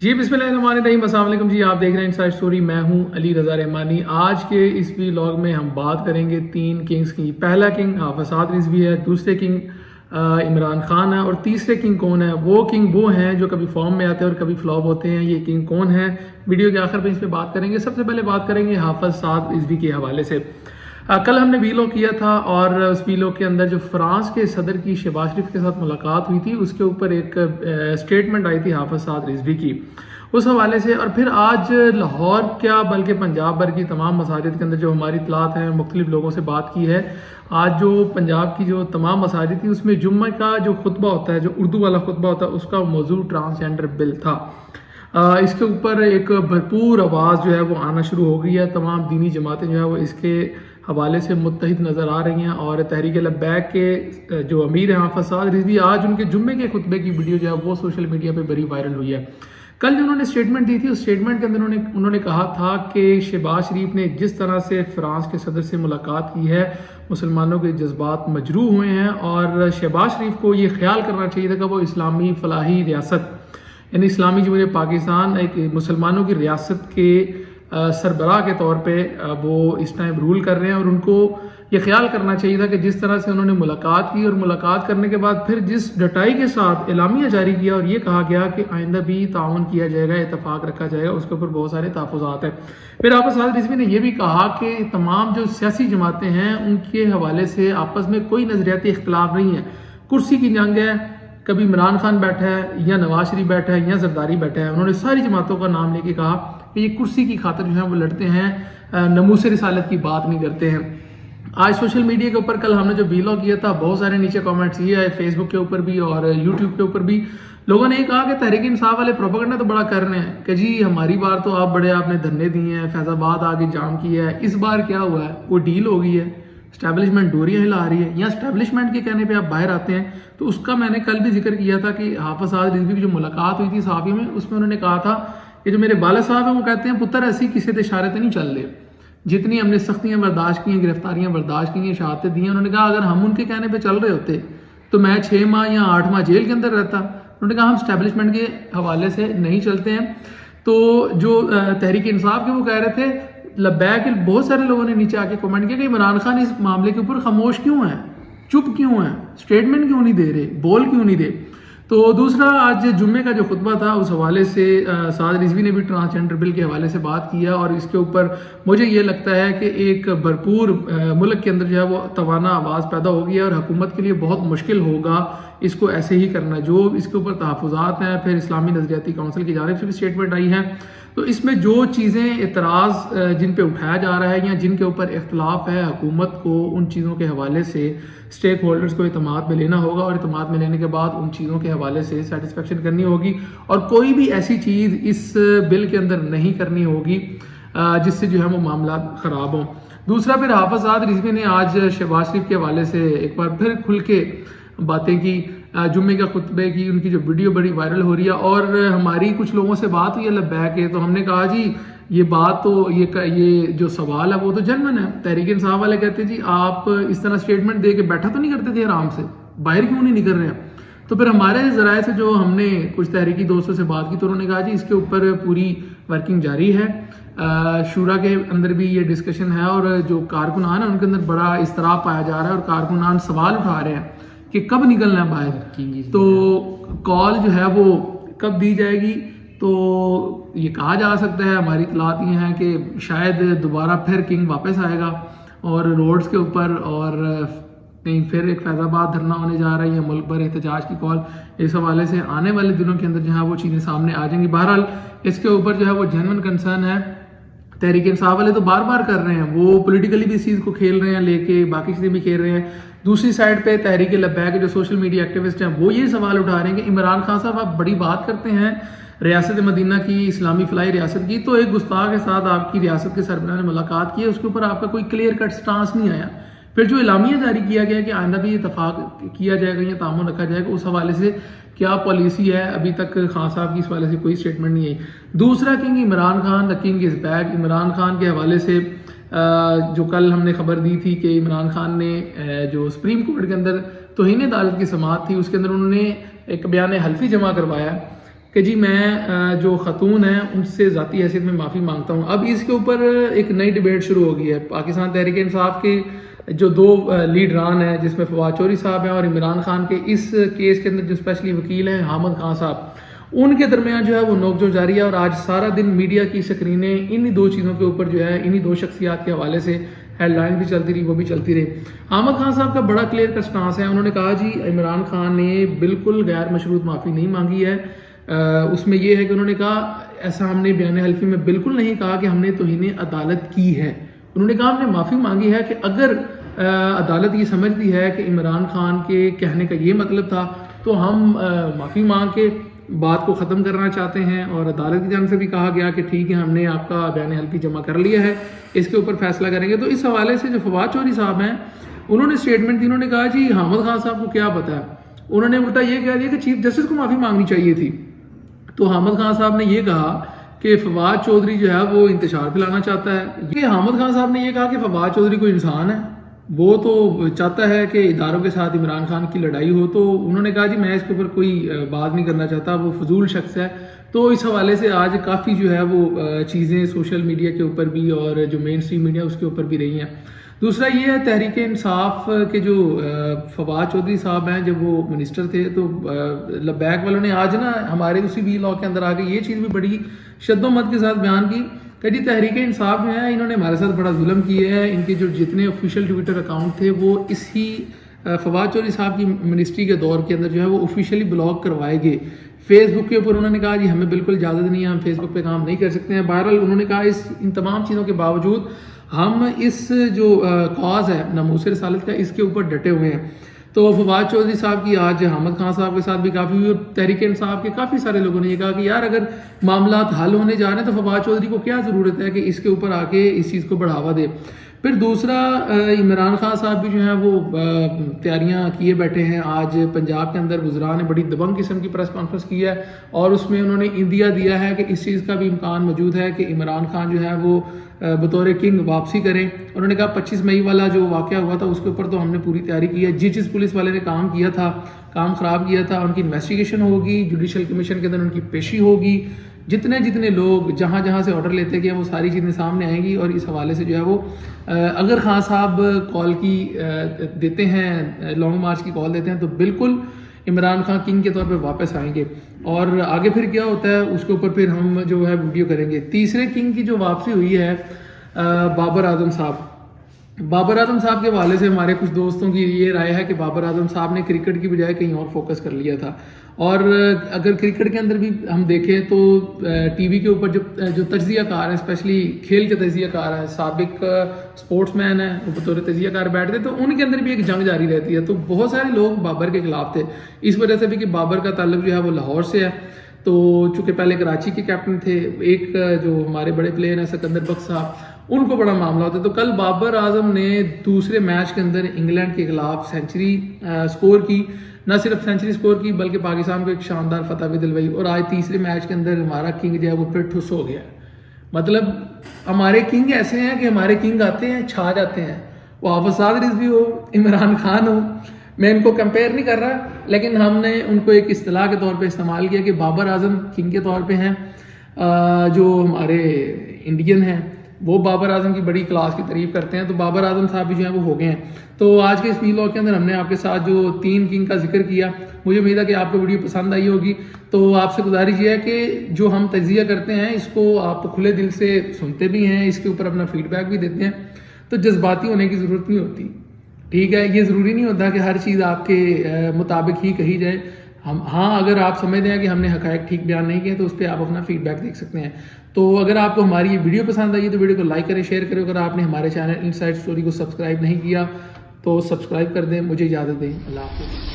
جی بسم اللہ الرحمن الرحیم، السلام علیکم جی، آپ دیکھ رہے ہیں انسائیڈ اسٹوری۔ میں ہوں علی رضا رحمانی۔ آج کے اس ولاگ میں ہم بات کریں گے 3 کنگز کی۔ پہلا کنگ حافظ سعد رضوی ہے، دوسرے کنگ عمران خان ہے، اور تیسرے کنگ کون ہے؟ وہ کنگ وہ ہیں جو کبھی فارم میں آتے ہیں اور کبھی فلاپ ہوتے ہیں۔ یہ کنگ کون ہے؟ ویڈیو کے آخر پہ اس پہ بات کریں گے۔ سب سے پہلے بات کریں گے حافظ سعد رضوی کے حوالے سے۔ کل ہم نے ویلوگ کیا تھا، اور اس ویلوگ کے اندر جو فرانس کے صدر کی شہباز شریف کے ساتھ ملاقات ہوئی تھی، اس کے اوپر ایک سٹیٹمنٹ آئی تھی حافظ سعد رضوی کی، اس حوالے سے۔ اور پھر آج لاہور کیا بلکہ پنجاب بھر کی تمام مساجد کے اندر جو ہماری اطلاعات ہیں، مختلف لوگوں سے بات کی ہے، آج جو پنجاب کی جو تمام مساجد تھی، اس میں جمعہ کا جو خطبہ ہوتا ہے، جو اردو والا خطبہ ہوتا ہے، اس کا موضوع ٹرانسجینڈر بل تھا۔ اس کے اوپر ایک بھرپور آواز جو ہے وہ آنا شروع ہو گئی ہے۔ تمام دینی جماعتیں جو ہے وہ اس کے حوالے سے متحد نظر آ رہی ہیں، اور تحریک لبیک کے جو امیر ہیں حافظ سعد رضوی، آج ان کے جمعے کے خطبے کی ویڈیو جو ہے وہ سوشل میڈیا پہ بڑی وائرل ہوئی ہے۔ کل جو انہوں نے اسٹیٹمنٹ دی تھی، اس اسٹیٹمنٹ کے اندر انہوں نے کہا تھا کہ شہباز شریف نے جس طرح سے فرانس کے صدر سے ملاقات کی ہے، مسلمانوں کے جذبات مجروح ہوئے ہیں، اور شہباز شریف کو یہ خیال کرنا چاہیے تھا کہ وہ اسلامی فلاحی ریاست یعنی اسلامی جمہوریہ پاکستان ایک مسلمانوں کی ریاست کے سربراہ کے طور پہ وہ اس ٹائم رول کر رہے ہیں، اور ان کو یہ خیال کرنا چاہیے تھا کہ جس طرح سے انہوں نے ملاقات کی، اور ملاقات کرنے کے بعد پھر جس ڈٹائی کے ساتھ اعلامیہ جاری کیا اور یہ کہا گیا کہ آئندہ بھی تعاون کیا جائے گا، اتفاق رکھا جائے گا، اس کے اوپر بہت سارے تحفظات ہیں۔ پھر حافظ سعد رضوی نے یہ بھی کہا کہ تمام جو سیاسی جماعتیں ہیں ان کے حوالے سے آپس میں کوئی نظریاتی اختلاف نہیں ہے، کرسی کی جنگ ہے، کبھی عمران خان بیٹھا ہے یا نواز شریف بیٹھا ہے یا زرداری بیٹھا ہے۔ انہوں نے ساری جماعتوں کا نام لے کے کہا کہ یہ کرسی کی خاطر جو ہے وہ لڑتے ہیں، ناموس رسالت کی بات نہیں کرتے ہیں۔ آج سوشل میڈیا کے اوپر کل ہم نے جو ویلاگ کیا تھا، بہت سارے نیچے کامنٹس یہ آئے، فیس بک کے اوپر بھی اور یوٹیوب کے اوپر بھی، لوگوں نے یہ کہا کہ تحریک انصاف والے پروپیگنڈا تو بڑا کر رہے ہیں کہ جی ہماری بار تو آپ بڑے، آپ نے دھرنے دیے ہیں، فیض آباد آگے جام کیا ہے، اس بار کیا ہوا ہے؟ وہ ڈیل ہو گئی ہے، اسٹیبلشمنٹ ڈوریاں ہلا رہی ہے، یا اسٹیبلشمنٹ کے کہنے پہ آپ باہر آتے ہیں۔ تو اس کا میں نے کل بھی ذکر کیا تھا کہ حافظ سعد رضوی کی جو ملاقات ہوئی تھی صحافیوں میں، اس میں انہوں نے کہا تھا کہ جو میرے والد صاحب ہیں وہ کہتے ہیں پتر ایسی کسی تے اشارے تے نہیں چل رہے، جتنی ہم نے سختیاں برداشت کی ہیں، گرفتاریاں برداشت کی ہیں، شہادتیں دی ہیں، انہوں نے کہا اگر ہم ان کے کہنے پہ چل رہے ہوتے تو میں 6 ماہ یا 8 ماہ جیل کے اندر رہتا۔ انہوں نے کہا ہم اسٹیبلشمنٹ کے حوالے سے نہیں چلتے ہیں۔ تو جو تحریک انصاف کے وہ کہہ رہے تھے لبیک، بہت سارے لوگوں نے نیچے آ کے کمنٹ کیا کہ عمران خان اس معاملے کے اوپر خاموش کیوں ہیں، چپ کیوں ہیں، اسٹیٹمنٹ کیوں نہیں دے رہے، بول کیوں نہیں دے۔ تو دوسرا آج جمعے کا جو خطبہ تھا، اس حوالے سے سعد رضوی نے بھی ٹرانسجینڈر بل کے حوالے سے بات کیا، اور اس کے اوپر مجھے یہ لگتا ہے کہ ایک بھرپور ملک کے اندر جو ہے وہ توانا آواز پیدا ہوگی، اور حکومت کے لیے بہت مشکل ہوگا اس کو ایسے ہی کرنا۔ جو اس کے اوپر تحفظات ہیں، پھر اسلامی نظریاتی کونسل کی جانب سے بھی اسٹیٹمنٹ آئی ہے، تو اس میں جو چیزیں اعتراض جن پہ اٹھایا جا رہا ہے یا جن کے اوپر اختلاف ہے، حکومت کو ان چیزوں کے حوالے سے اسٹیک ہولڈرز کو اعتماد میں لینا ہوگا، اور اعتماد میں لینے کے بعد ان چیزوں کے حوالے سے سیٹسفیکشن کرنی ہوگی، اور کوئی بھی ایسی چیز اس بل کے اندر نہیں کرنی ہوگی جس سے جو ہے وہ معاملات خراب ہوں۔ دوسرا پھر حافظ سعد رضوی نے آج شہباز شریف کے حوالے سے ایک بار پھر کھل کے باتیں کی، جمعے کا خطبے کی ان کی جو ویڈیو بڑی وائرل ہو رہی ہے، اور ہماری کچھ لوگوں سے بات ہوئی ہے لبیک کے، تو ہم نے کہا جی یہ بات تو یہ جو سوال ہے وہ تو جنون ہے۔ تحریک انصاف والے کہتے ہیں جی آپ اس طرح اسٹیٹمنٹ دے کے بیٹھا تو نہیں کرتے تھے آرام سے، باہر کیوں نہیں نکل رہے ہیں؟ تو پھر ہمارے ذرائع سے جو ہم نے کچھ تحریکی دوستوں سے بات کی، تو انہوں نے کہا جی اس کے اوپر پوری ورکنگ جاری ہے، شورا کے اندر بھی یہ ڈسکشن ہے، اور جو کارکنان ہیں ان کے اندر بڑا اضطراب پایا جا رہا ہے، اور کارکنان سوال اٹھا رہے ہیں کہ کب نکلنا ہے باہر، تو کال جو ہے وہ کب دی جائے گی۔ تو یہ کہا جا سکتا ہے، ہماری اطلاعات یہ ہیں کہ شاید دوبارہ پھر کنگ واپس آئے گا، اور روڈز کے اوپر، اور کہیں پھر ایک فیض آباد دھرنا ہونے جا رہا ہے، یا ملک بھر احتجاج کی کال، اس حوالے سے آنے والے دنوں کے اندر جو ہے وہ چیزیں سامنے آ جائیں گی۔ بہرحال اس کے اوپر جو ہے وہ جنون کنسرن ہے، تحریک انصاف والے تو بار بار کر رہے ہیں، وہ پولیٹیکلی بھی اس چیز کو کھیل رہے ہیں لے کے، باقی چیزیں بھی کھیل رہے ہیں۔ دوسری سائڈ پہ تحریک لبیک جو سوشل میڈیا ایکٹیوسٹ ہیں وہ یہ سوال اٹھا رہے ہیں کہ عمران خان صاحب آپ بڑی بات کرتے ہیں ریاست مدینہ کی، اسلامی فلاحی ریاست کی، تو ایک گستاخ کے ساتھ آپ کی ریاست کے سربراہ نے ملاقات کی ہے، اس کے اوپر آپ کا کوئی کلیئر کٹ سٹانس نہیں آیا۔ پھر جو اعلامیہ جاری کیا گیا کہ آئندہ بھی اتفاق کیا جائے گا یا تعاون رکھا جائے گا، اس حوالے سے کیا پالیسی ہے، ابھی تک خان صاحب کی اس حوالے سے کوئی اسٹیٹمنٹ نہیں آئی۔ دوسرا king Imran Khan, the king is back. Imran Khan کے حوالے سے جو کل ہم نے خبر دی تھی کہ عمران خان نے جو سپریم کورٹ کے اندر توہین عدالت کی سماعت تھی، اس کے اندر انہوں نے ایک بیان حلفی جمع کروایا کہ جی میں جو خاتون ہیں ان سے ذاتی حیثیت میں معافی مانگتا ہوں. اب اس کے اوپر ایک نئی ڈیبیٹ شروع ہو گئی ہے. پاکستان تحریک انصاف کے جو دو لیڈران ہیں جس میں فواد چودھری صاحب ہیں اور عمران خان کے اس کیس کے اندر جو اسپیشلی وکیل ہیں حامد خان صاحب, ان کے درمیان جو ہے وہ نوک جھوک جاری ہے. اور آج سارا دن میڈیا کی سکرینیں انہی دو چیزوں کے اوپر جو ہے انہی دو شخصیات کے حوالے سے ہیڈ لائن بھی چلتی رہی, وہ بھی چلتی رہی. حامد خان صاحب کا بڑا کلیئر کٹ سٹانس ہے. انہوں نے کہا جی عمران خان نے بالکل غیر مشروط معافی نہیں مانگی ہے. اس میں یہ ہے کہ انہوں نے کہا ایسا ہم نے بیان حلفی میں بالکل نہیں کہا کہ ہم نے توہین عدالت کی ہے. انہوں نے کہا ہم نے معافی مانگی ہے کہ اگر عدالت یہ سمجھتی ہے کہ عمران خان کے کہنے کا یہ مطلب تھا تو ہم معافی مانگ کے بات کو ختم کرنا چاہتے ہیں. اور عدالت کی جانب سے بھی کہا گیا کہ ٹھیک ہے ہم نے آپ کا بیان حلفی جمع کر لیا ہے, اس کے اوپر فیصلہ کریں گے. تو اس حوالے سے جو فواد چودھری صاحب ہیں انہوں نے اسٹیٹمنٹ دی. انہوں نے کہا جی حامد خان صاحب کو کیا پتا ہے, انہوں نے الٹا یہ کہہ دیا کہ چیف جسٹس کو معافی مانگنی چاہیے تھی. تو حامد خان صاحب نے یہ کہا کہ فواد چودھری جو ہے وہ انتشار پھیلانا چاہتا ہے. یہ حامد خان صاحب نے یہ کہا کہ فواد چودھری کوئی انسان ہے, وہ تو چاہتا ہے کہ اداروں کے ساتھ عمران خان کی لڑائی ہو. تو انہوں نے کہا جی میں اس کے اوپر کوئی بات نہیں کرنا چاہتا, وہ فضول شخص ہے. تو اس حوالے سے آج کافی جو ہے وہ چیزیں سوشل میڈیا کے اوپر بھی اور جو مین اسٹریم میڈیا اس کے اوپر بھی رہی ہیں. دوسرا یہ ہے تحریک انصاف کے جو فواد چودھری صاحب ہیں جب وہ منسٹر تھے تو لبیک والوں نے آج نا ہمارے اسی وی لاگ کے اندر آ کے یہ چیز بھی بڑی شد و مد کے ساتھ بیان کی کہ جی تحریک انصاف جو ہے انہوں نے ہمارے ساتھ بڑا ظلم کیے ہیں. ان کے جو جتنے آفیشیل ٹویٹر اکاؤنٹ تھے وہ اسی فواد چودھری صاحب کی منسٹری کے دور کے اندر جو ہے وہ آفیشیلی بلاک کروائے گئے. فیس بک کے اوپر انہوں نے کہا جی ہمیں بالکل اجازت نہیں ہے, ہم فیس بک پہ کام نہیں کر سکتے ہیں. بہرحال انہوں نے کہا ان تمام چیزوں کے باوجود ہم اس جو کاز ہے ناموس رسالت کا اس کے اوپر ڈٹے ہوئے ہیں. تو فواد چودھری صاحب کی آج حامد خان صاحب کے ساتھ بھی کافی ہوئی, اور تحریک انصاف کے کافی سارے لوگوں نے یہ کہا کہ یار اگر معاملات حل ہونے جا رہے ہیں تو فواد چودھری کو کیا ضرورت ہے کہ اس کے اوپر آ کے اس چیز کو بڑھاوا دے. پھر دوسرا عمران خان صاحب بھی جو ہیں وہ تیاریاں کیے بیٹھے ہیں. آج پنجاب کے اندر وزراء نے بڑی دبنگ قسم کی پریس کانفرنس کی ہے اور اس میں انہوں نے اندیا دیا ہے کہ اس چیز کا بھی امکان موجود ہے کہ عمران خان جو ہے وہ بطور کنگ واپسی کریں. انہوں نے کہا 25 مئی والا جو واقعہ ہوا تھا اس کے اوپر تو ہم نے پوری تیاری کی ہے. جس پولیس والے نے کام کیا تھا, کام خراب کیا تھا, ان کی انویسٹیگیشن ہوگی, جوڈیشل کمیشن کے اندر ان کی پیشی ہوگی, جتنے لوگ جہاں سے آرڈر لیتے گئے وہ ساری چیزیں سامنے آئیں گی. اور اس حوالے سے جو ہے وہ اگر خان صاحب کال کی دیتے ہیں, لانگ مارچ کی کال دیتے ہیں تو بالکل عمران خان کنگ کے طور پہ واپس آئیں گے. اور آگے پھر کیا ہوتا ہے اس کے اوپر پھر ہم جو ہے ویڈیو کریں گے. تیسرے کنگ کی جو واپسی ہوئی ہے بابر اعظم صاحب. بابر اعظم صاحب کے حوالے سے ہمارے کچھ دوستوں کی یہ رائے ہے کہ بابر اعظم صاحب نے کرکٹ کی بجائے کہیں اور فوکس کر لیا تھا. اور اگر کرکٹ کے اندر بھی ہم دیکھیں تو ٹی وی کے اوپر جو تجزیہ کار ہیں, اسپیشلی کھیل کے تجزیہ کار ہیں, سابق سپورٹس مین ہیں, وہ بطور تجزیہ کار بیٹھتے تو ان کے اندر بھی ایک جنگ جاری رہتی ہے. تو بہت سارے لوگ بابر کے خلاف تھے اس وجہ سے بھی کہ بابر کا تعلق جو ہے وہ لاہور سے ہے. تو چونکہ پہلے کراچی کے کیپٹن تھے, ایک جو ہمارے بڑے پلیئر ہیں سکندر بخش صاحب, ان کو بڑا معاملہ ہوتا ہے. تو کل بابر اعظم نے دوسرے میچ کے اندر انگلینڈ کے خلاف سینچری سکور کی. نہ صرف سینچری سکور کی بلکہ پاکستان کو ایک شاندار فتح بھی دلوائی. اور آج تیسرے میچ کے اندر ہمارا کنگ جو ہے وہ پھر ٹھس ہو گیا. مطلب ہمارے کنگ ایسے ہیں کہ ہمارے کنگ آتے ہیں چھا جاتے ہیں, وہ حافظ صادق رضوی ہو, عمران خان ہو. میں ان کو کمپیئر نہیں کر رہا, لیکن ہم نے ان کو ایک اصطلاح کے طور پہ استعمال کیا کہ بابر اعظم کنگ کے طور پہ ہیں. جو ہمارے انڈین ہیں وہ بابر اعظم کی بڑی کلاس کی تعریف کرتے ہیں. تو بابر اعظم صاحب بھی جو ہیں وہ ہو گئے ہیں. تو آج کے اس ویلاگ کے اندر ہم نے آپ کے ساتھ جو 3 کنگ کا ذکر کیا, مجھے امید ہے کہ آپ کو ویڈیو پسند آئی ہوگی. تو آپ سے گزارش یہ ہے کہ جو ہم تجزیہ کرتے ہیں اس کو آپ کھلے دل سے سنتے بھی ہیں, اس کے اوپر اپنا فیڈ بیک بھی دیتے ہیں. تو جذباتی ہونے کی ضرورت نہیں ہوتی, ٹھیک ہے. یہ ضروری نہیں ہوتا کہ ہر چیز آپ کے مطابق ہی کہی جائے. ہاں اگر آپ سمجھتے ہیں کہ ہم نے حقائق ٹھیک بیان نہیں کیے تو اس پہ آپ اپنا فیڈ بیک دیکھ سکتے ہیں. تو اگر آپ کو ہماری یہ ویڈیو پسند آئی تو ویڈیو کو لائک کریں, شیئر کریں. اگر آپ نے ہمارے چینل انسائڈ اسٹوری کو سبسکرائب نہیں کیا تو سبسکرائب کر دیں. مجھے اجازت دیں, اللہ حافظ.